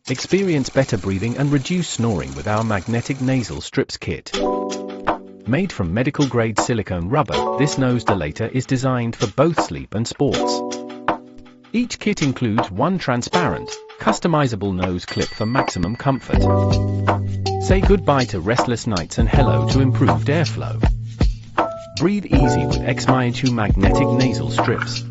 Experience better breathing and reduce snoring with our magnetic nasal strips kit. Made from medical-grade silicone rubber, this nose dilator is designed for both sleep and sports. Each kit includes one transparent, customizable nose clip for maximum comfort. Say goodbye to restless nights and hello to improved airflow. Breathe easy with Yizhou magnetic nasal strips.